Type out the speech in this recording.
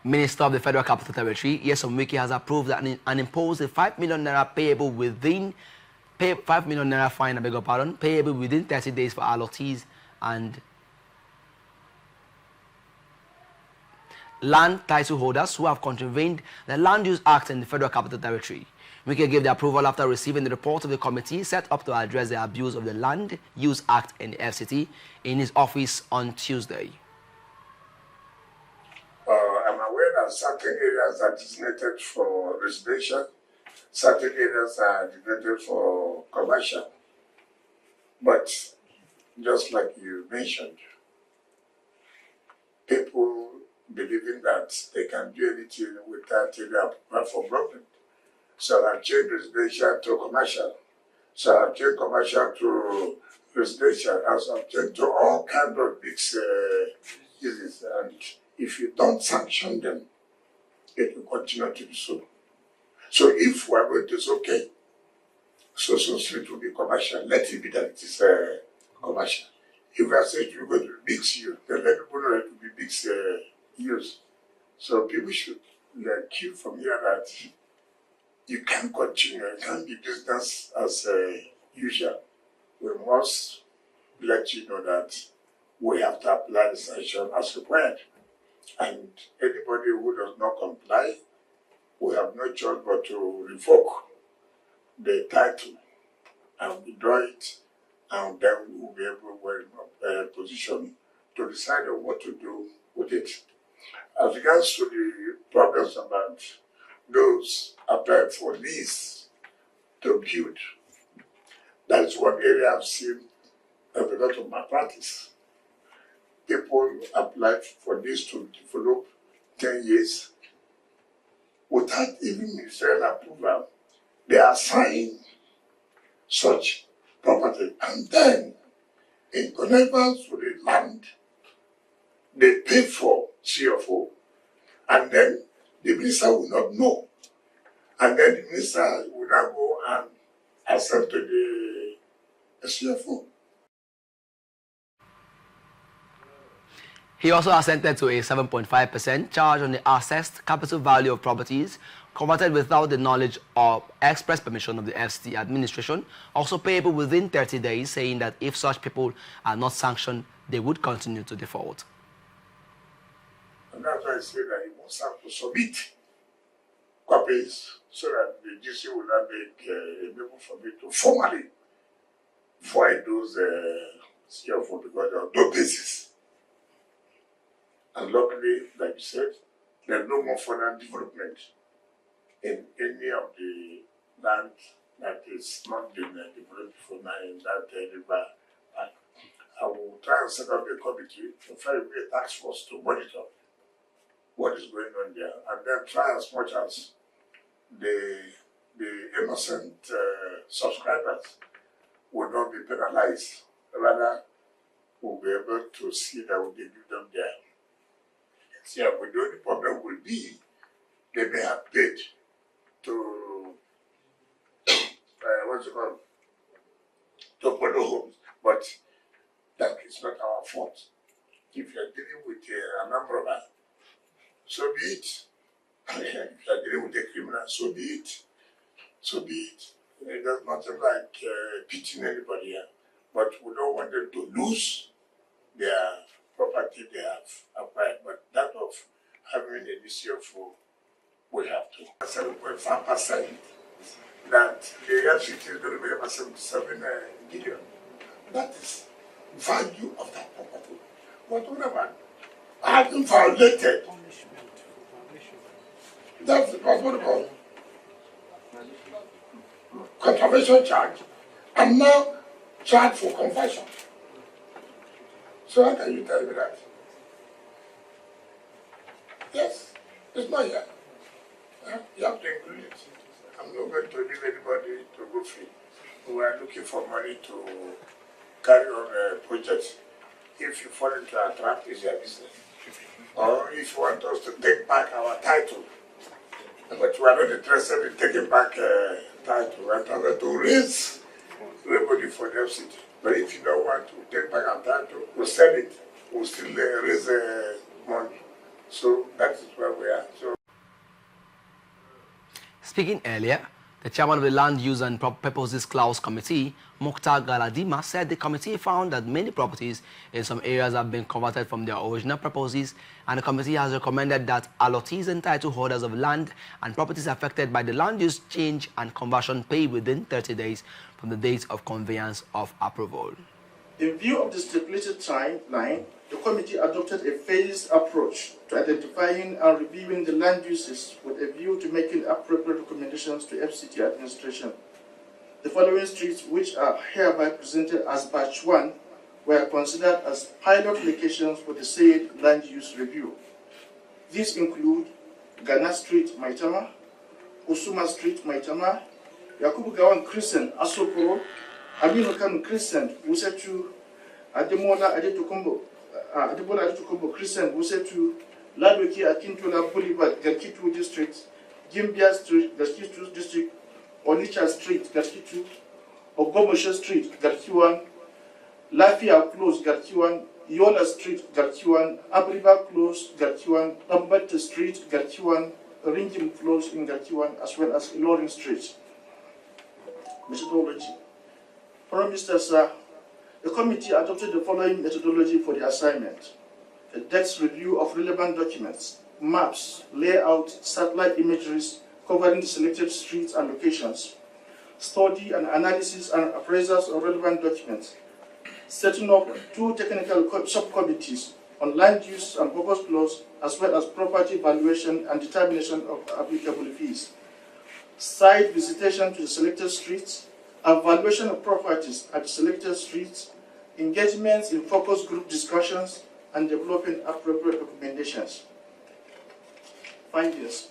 Minister of the Federal Capital Territory, Wike, has approved and imposed a 5 million naira payable within 5 million naira fine, I beg your pardon, payable within 30 days for allottees and land title holders who have contravened the Land Use Act in the Federal Capital Territory. Wike gave the approval after receiving the report of the committee set up to address the abuse of the Land Use Act in the FCT in his office on Tuesday. I'm aware that certain areas are designated for residential, certain areas are designated for commercial. But just like you mentioned, people believing that they can do anything without any approval from government. So I've changed residential to commercial. So I've changed commercial to residential. So I've changed to all kinds of big uses. And if you don't sanction them, it will continue to be so. So if we are going to say, okay, so street will be commercial, let it be that it is commercial. If we are saying we're going to be mixed use, then let people know that it will be mixed use. So people should keep from here that you can't continue, it can't be business as usual. We must let you know that we have to apply the sanction as required. And anybody who does not comply, we have no choice but to revoke the title and withdraw it, and then we will be able to in a position to decide on what to do with it. As regards to the problems about those applied for lease to build, that is one area I've seen a lot of malpractice. People applied for this to develop 10 years without even ministerial approval. They assign such property, and then in connivance with the land, they pay for CFO, and then the minister will not know. And then the minister will now go and accept the CFO. He also assented to a 7.5% charge on the assessed capital value of properties converted without the knowledge or express permission of the FCT administration, also payable within 30 days, saying that if such people are not sanctioned, they would continue to default. And that's why I say that you must have to submit copies so that the GC will not make able for me to formally void those CFO because there are no basis. And luckily, like you said, there's no more further development in any of the land that is not been developed for now in that river. I will try and set up a committee to try to be a task force to monitor what is going on there, and then try as much as the innocent subscribers will not be penalized. Rather, we'll be able to see that we give them their. Yeah, but the only problem will be they may have paid to what's it called? To follow homes, but that is not our fault. If you are dealing with a number of so be it. If you are dealing with a criminal, so be it. So be it. There's nothing like pitying anybody here, but we don't want them to lose their property they have acquired, but that of having a CFO, we have to. 7.5% that the FCT is going to be about 77 billion. That is value of that property. But what about having violated? That's what we call contravention charge, and now charge for conversion. So how can you tell me that? Yes, it's not here. You have to include it. I'm not going to leave anybody to go free. We are looking for money to carry on a project. If you fall into a trap, it's your business. Or if you want us to take back our title. But we are not interested in taking back title. We are trying to raise everybody for the FCT. But if you don't want to take back our title, we'll sell it. We'll still raise money. So that is where we are. So, Speaking earlier, the chairman of the Land Use and Purposes Clause Committee, Mukhtar Galadima, said the committee found that many properties in some areas have been converted from their original purposes, and the committee has recommended that allottees and title holders of land and properties affected by the land use change and conversion pay within 30 days from the date of conveyance of approval. In view of the stipulated timeline, the committee adopted a phased approach to identifying and reviewing the land uses with a view to making appropriate recommendations to FCT administration. The following streets, which are hereby presented as Batch 1, were considered as pilot locations for the said land use review. These include Ghana Street, Maitama, Usuma Street, Maitama, Yakubu Gawan Crescent, Asokoro, Aminu Kanu Crescent, Wusetu, Ademola Adetukombo Crescent, Wusetu, Ladweki Akintola Boulevard, Garkitu District, Gimbia Street, Garkitu District, Onitsha Street, Garkitu, Ogomosho Street, Garkiwan, Lafia Close, Garkiwan, Yola Street, Garkiwan, Abriva Close, Garkiwan, Ambata Street, Garkiwan, Ringim Close in Garkiwan, as well as Ilorin Street. Methodology. Prime Minister, sir, the committee adopted the following methodology for the assignment: a depth review of relevant documents, maps, layout, satellite imageries covering the selected streets and locations, study and analysis and appraisals of relevant documents, setting up 2 technical subcommittees on land use and purpose clause, as well as property valuation and determination of applicable fees, site visitation to the selected streets, evaluation of properties at the selected streets, engagements in focus group discussions, and developing appropriate recommendations. Findings.